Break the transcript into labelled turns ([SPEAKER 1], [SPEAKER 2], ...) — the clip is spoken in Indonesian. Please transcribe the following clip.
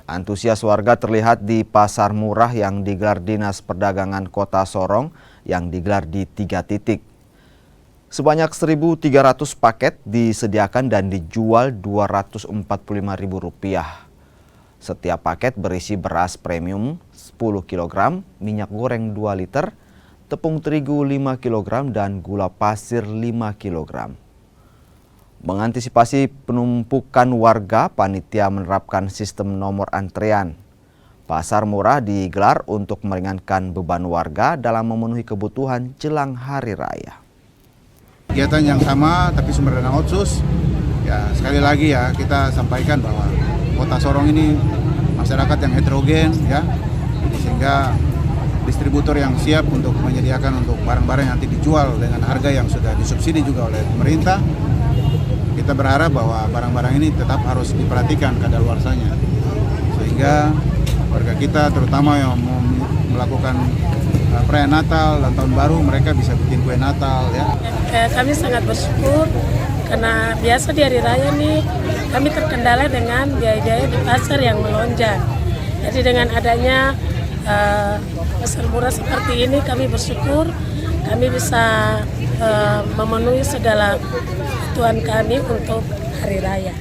[SPEAKER 1] Antusias warga terlihat di pasar murah yang digelar Dinas Perdagangan Kota Sorong yang digelar di 3 titik. Sebanyak 1.300 paket disediakan dan dijual Rp245.000. Setiap paket berisi beras premium 10 kg, minyak goreng 2 liter, tepung terigu 5 kg, dan gula pasir 5 kg. Mengantisipasi penumpukan warga, panitia menerapkan sistem nomor antrean. Pasar murah digelar untuk meringankan beban warga dalam memenuhi kebutuhan jelang hari raya.
[SPEAKER 2] Kegiatan yang sama tapi sumber dana otsus, ya sekali lagi ya kita sampaikan bahwa Kota Sorong ini masyarakat yang heterogen ya, sehingga distributor yang siap untuk menyediakan untuk barang-barang yang nanti dijual dengan harga yang sudah disubsidi juga oleh pemerintah. Kita berharap bahwa barang-barang ini tetap harus diperhatikan kadaluarsanya, sehingga warga kita terutama yang mau melakukan perayaan Natal dan Tahun Baru, mereka bisa bikin kue Natal ya.
[SPEAKER 3] Kami sangat bersyukur karena biasa di hari raya nih kami terkendala dengan biaya-biaya di pasar yang melonjak. Jadi dengan adanya pasar murah seperti ini, kami bersyukur kami bisa memenuhi segala kebutuhan kami untuk hari raya.